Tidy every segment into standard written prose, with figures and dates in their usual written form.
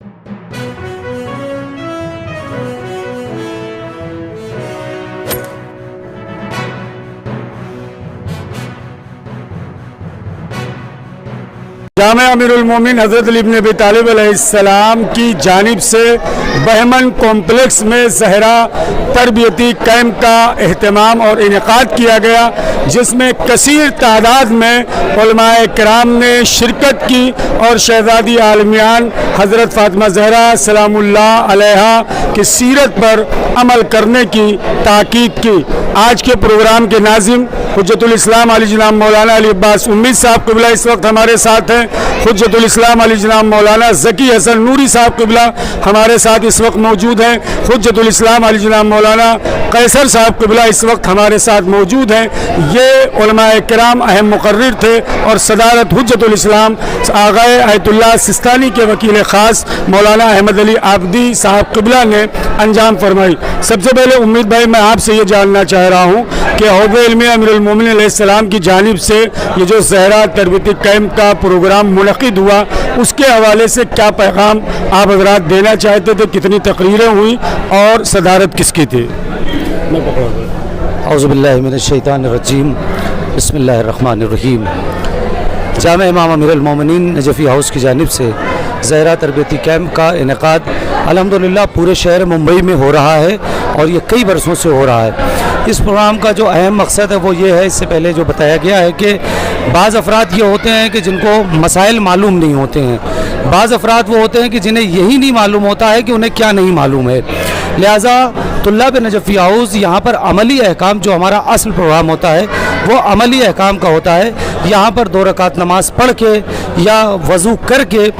जामे अमीरुल मोमिन हज़रत अली इब्न अबी तालिब अलैहिस्सलाम की जानिब से बहमन कॉम्प्लेक्स में ज़हरा तरबियती कैंप का एहतमाम और इनेकाद किया गया, जिसमें कसीर तादाद में उलमाए किराम ने शिरकत की और शहज़ादी आलमियान हज़रत फ़ातिमा ज़हरा सलामुल्लाह अलैहा की सीरत पर अमल करने की ताकीद की। आज के प्रोग्राम के नाज़िम हुज्जतुल इस्लाम अली जनाब मौलाना अली अब्बास उम्मीद साहब क़िबला इस वक्त हमारे साथ हैं। हुज्जतुल इस्लाम अली जनाब मौलाना ज़की हसन नूरी साहब क़िबला हमारे साथ इस वक्त मौजूद हैं। हुज्जतुल इस्लाम अली जनाब मौलाना कैसर साहब क़िबला इस वक्त हमारे साथ मौजूद हैं। ये उलमाए किराम अहम मुकर्रिर थे और सदारत हुज्जतुल इस्लाम आग़ाए आयतुल्लाह सिस्तानी के वकील ख़ास मौलाना अहमद अली आबदी साहब क़िबला ने अंजाम फरमाई। सबसे पहले उम्मीद भाई मैं आपसे ये जानना चाह रहा हूँ कि हौज़े इल्मी अमीरुल मोमिनीन अलैहिस्सलाम की जानिब से ये जो ज़हरा तरबियती कैंप का प्रोग्राम मुनक़िद हुआ, उसके हवाले से क्या पैगाम आप हज़रात देना चाहते थे, कितनी तकरीरें हुई और सदारत किसकी थी? औज़ुबिल्लाहि मिनश्शैतानिर्रजीम, बिस्मिल्लाहिर्रहमानिर्रहीम। जामे इमाम अमीरुल मोमिनीन नजफ़ी हाउस की जानिब से ज़हरा तरबियती कैंप का इनेकाद अल्हम्दुलिल्लाह पूरे शहर मुंबई में हो रहा है और ये कई बरसों से हो रहा है। इस प्रोग्राम का जो अहम मकसद है वो ये है, इससे पहले जो बताया गया है कि बाज़ अफराद ये होते हैं कि जिनको मसाइल मालूम नहीं होते हैं, बाज़ अफराद वो होते हैं कि जिन्हें यही नहीं मालूम होता है कि उन्हें क्या नहीं मालूम है। लिहाजा तुल्लाब नजफ़ी हाउस यहाँ पर अमली अहकाम, जो हमारा असल प्रोग्राम होता है वो अमली अहकाम का होता है। यहाँ पर 2 रकात नमाज़ पढ़ के या वज़ू करके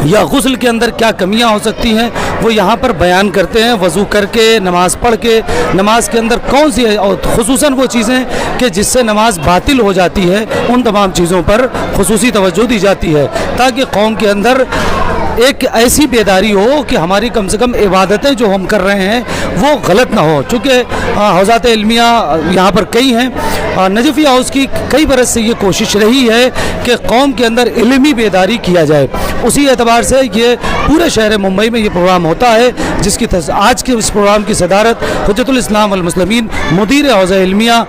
या गुस्ल के अंदर क्या कमियां हो सकती हैं वो यहाँ पर बयान करते हैं। वज़ू करके नमाज़ पढ़ के नमाज के अंदर कौन सी और ख़ुसूसन वो चीज़ें कि जिससे नमाज बातिल हो जाती है, उन तमाम चीज़ों पर ख़ुसूसी तवज्जो दी जाती है ताकि कौम के अंदर एक ऐसी बेदारी हो कि हमारी कम से कम इबादतें जो हम कर रहे हैं वो गलत ना हो। चूँकि हौज़ात इल्मिया यहाँ पर कई हैं, नजफ़ी हाउस की कई बरस से ये कोशिश रही है कि कौम के अंदर इल्मी बेदारी किया जाए। उसी एतबार से ये पूरे शहर मुंबई में ये प्रोग्राम होता है, जिसकी आज के इस प्रोग्राम की सदारत हुज्जतुल इस्लाम वल मुस्लिमीन मुदीर हौज़ा इल्मिया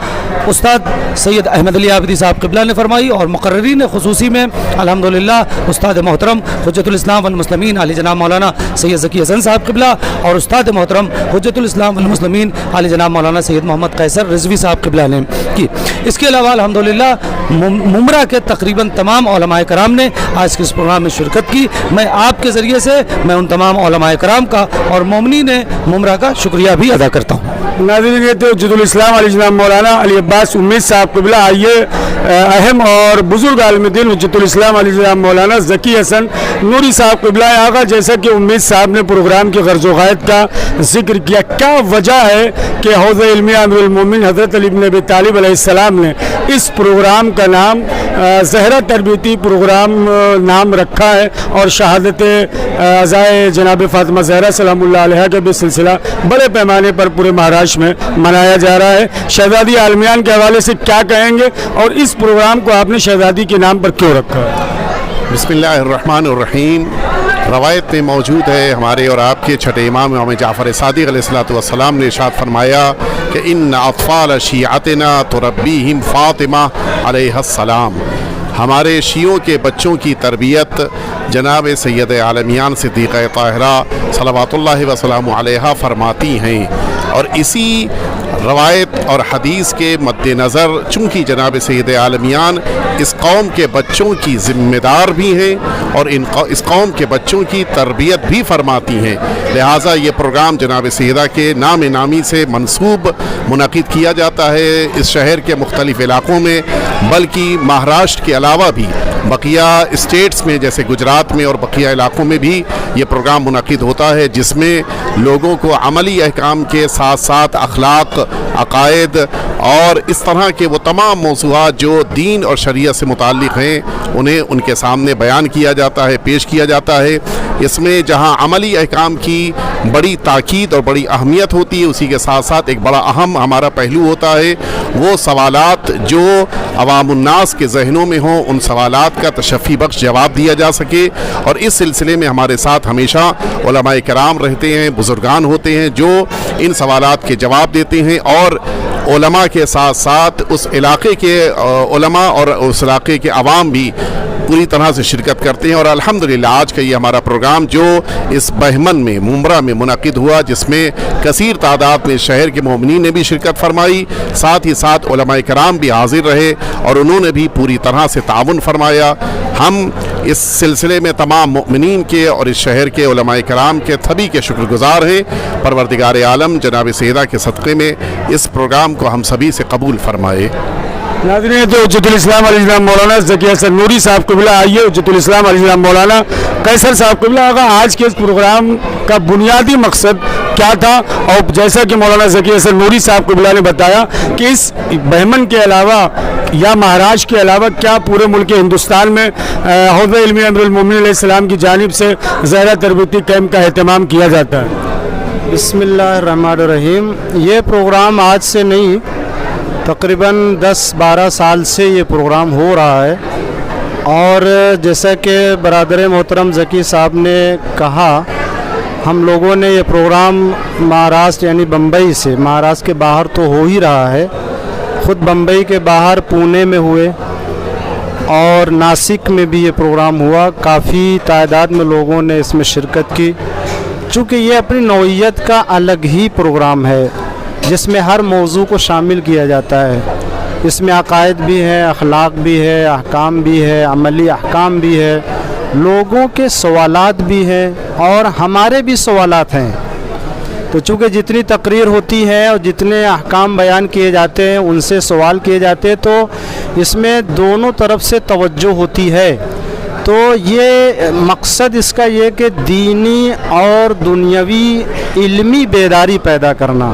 उस्ताद सैयद अहमद अली आबदी साहब क़िबला ने फरमाई और मुक़र्रिरीन ख़ुसूसी में अल्हम्दुलिल्लाह उस्ताद मोहतरम हुज्जतुल इस्लाम वल मुस्लिमीन आली जनाब मौलाना सैयद ज़की हसन साहब क़िबला और उस्ताद मोहतरम हुज्जतुल इस्लाम वल मुस्लिमीन आली जनाब मौलाना सैयद मोहम्मद कैसर रिज़वी साहब क़िबला ने की। इसके अलावा अल्हम्दुलिल्लाह मुमरा के तकरीबन तमाम उलमाए कराम ने आज के इस प्रोग्राम में शिरकत की। मैं आपके ज़रिए से मैं उन तमाम उलमाए कराम का और मोमिनीन मुमरा का शुक्रिया भी अदा करता हूँ। नाज़रीन, ये तो हुज्जतुल इस्लाम अली जनाब मौलाना अली अब्बास उम्मीद साहब क़िबला। आइए अहम और बुजुर्ग आलिम-ए-दीन हुज्जतुल इस्लाम अली जनाब मौलाना ज़की हसन नूरी साहब क़िबला आगा, जैसा कि उम्मीद साहब ने प्रोग्राम की गर्ज़ ग़ायत का जिक्र किया, क्या वजह है कि हौज़े इल्मिया अमीरुल मोमिनीन हज़रत अली इब्न अबी तालिब अलैहिस्सलाम ने इस प्रोग्राम का नाम ज़हरा तरबियती प्रोग्राम नाम रखा है और शहादत अज़ाए जनाब फ़ातिमा ज़हरा सलामुल्लाह अलैहा का भी सिलसिला बड़े पैमाने पर पूरे महाराष्ट्र में मनाया जा रहा है। शहज़ादी आलमियान के हवाले से क्या कहेंगे और इस प्रोग्राम को आपने शहज़ादी के नाम पर क्यों रखा है? बिस्मिल्लाहिर्रहमानिर्रहीम। रवायत में मौजूद है, हमारे और आपके छठे इमाम जाफ़र सादिक़ अलैहिस्सलातु वस्सलाम ने इरशाद फरमाया कि इन्न अत्फ़ाल शियातिना तुरब्बीहिम फ़ातिमा अलैहिस्सलाम। हमारे शियों के बच्चों की तरबियत जनाब सैयद आलमियान सिद्दीक़ा ताहिरा सलवातुल्लाहि व सलामु अलैहा फरमाती हैं। और इसी रवायत और हदीस के मद्देनज़र चूँकि जनाब सैयद आलमियान इस कौम के बच्चों की ज़िम्मेदार भी हैं और इस कौम के बच्चों की तरबियत भी फरमाती हैं, लिहाजा ये प्रोग्राम जनाब सैयदा के नाम नामी से मंसूब मुनक़िद किया जाता है इस शहर के मुख्तलिफ़ इलाक़ों में, बल्कि महाराष्ट्र के अलावा भी बकिया स्टेट्स में जैसे गुजरात में और बकिया इलाक़ों में भी ये प्रोग्राम मुनक़िद होता है, जिसमें लोगों को अमली अहकाम के साथ साथ अखलाक, अक़ायद और इस तरह के वो तमाम मौज़ूआत जो दीन और शरीयत से मुताल्लिक़ हैं उन्हें उनके सामने बयान किया जाता है, पेश किया जाता है। इसमें जहाँ अमली अहकाम की बड़ी ताकीद और बड़ी अहमियत होती है, उसी के साथ साथ एक बड़ा अहम हमारा पहलू होता है वो सवालात जो अवामुन्नास के जहनों में हों, उन सवालात का तशफ़ी बख्श जवाब दिया जा सके। और इस सिलसिले में हमारे साथ हमेशा उलमाए किराम रहते हैं, बुजुर्गान होते हैं जो इन सवालात के जवाब देते हैं, और उलमा के साथ साथ उस इलाके के उलमा और उस इलाके के अवाम भी पूरी तरह से शिरकत करते हैं। और अल्हम्दुलिल्लाह आज का ये हमारा प्रोग्राम जो इस बहमन में मुमरा में मुनक़िद हुआ, जिसमें कसीर तादाद में शहर के मोमिनीन ने भी शिरकत फरमाई, साथ ही साथ उलमाए किराम भी हाजिर रहे और उन्होंने भी पूरी तरह से ताउन फरमाया। हम इस सिलसिले में तमाम मोमिनीन के और इस शहर के उलमाए किराम के सभी के शुक्रगुजार हैं। परवरदिगार आलम जनाब सैयदा के सदक़े में इस प्रोग्राम को हम सभी से कबूल फरमाए। नाज़रीन, तो हुज्जतुल इस्लाम अल-इस्लाम मौलाना ज़की हसन नूरी साहब क़िबला, आइए हुज्जतुल इस्लाम अल-इस्लाम मौलाना कैसर साहब क़िबला, आगा आज के इस प्रोग्राम का बुनियादी मकसद क्या था? और जैसा कि मौलाना ज़की हसन नूरी साहब क़िबला ने बताया कि इस बहमन के अलावा या महाराष्ट्र के अलावा क्या पूरे मुल्क हिंदुस्तान में हौज़ इल्मी अमीरुल मोमिनीन अलैहिस्सलाम की जानिब से ज़हरा तरबियती कैंप का एहतमाम किया जाता है? बिस्मिल्लाहिर्रहमानिर्रहीम। ये प्रोग्राम आज से नहीं, तकरीबन 10-12 साल से ये प्रोग्राम हो रहा है। और जैसा कि बरादर मोहतरम ज़की साहब ने कहा, हम लोगों ने ये प्रोग्राम महाराष्ट्र यानी बम्बई से, महाराष्ट्र के बाहर तो हो ही रहा है, ख़ुद बम्बई के बाहर पुणे में हुए और नासिक में भी ये प्रोग्राम हुआ। काफ़ी तादाद में लोगों ने इसमें शिरकत की। चूँकि ये अपनी नौइयत का अलग ही प्रोग्राम है जिसमें हर मौजू को शामिल किया जाता है। इसमें अक़ायद भी है, अखलाक भी है, अहकाम भी है, अमली अहकाम भी है, लोगों के सवालात भी हैं और हमारे भी सवालात हैं। तो चूँकि जितनी तकरीर होती है और जितने अहकाम बयान किए जाते हैं, उनसे सवाल किए जाते हैं, तो इसमें दोनों तरफ से तवज्जो होती है। तो ये मकसद इसका ये कि दीनी और दुनियावी इल्मी बेदारी पैदा करना,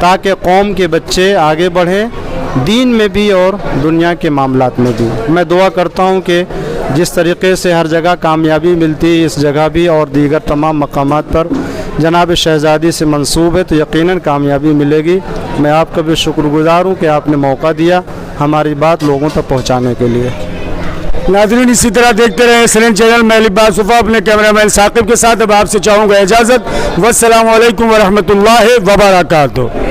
ताकि कौम के बच्चे आगे बढ़ें दीन में भी और दुनिया के मामलात में भी। मैं दुआ करता हूँ कि जिस तरीक़े से हर जगह कामयाबी मिलती है, इस जगह भी और दीगर तमाम मकामात पर जनाब शहज़ादी से मंसूब है, तो यकीनन कामयाबी मिलेगी। मैं आपका भी शुक्रगुज़ार हूँ कि आपने मौका दिया हमारी बात लोगों तक पहुँचाने के लिए। नाज़रीन, इसी तरह देखते रहे SNN चैनल। मैं लिबास सुफ़ा अपने कैमरामैन साकिब के साथ अब आपसे चाहूँगा इजाज़त। वस्सलामु अलैकुम वरहमतुल्लाहि वबरकातुहू।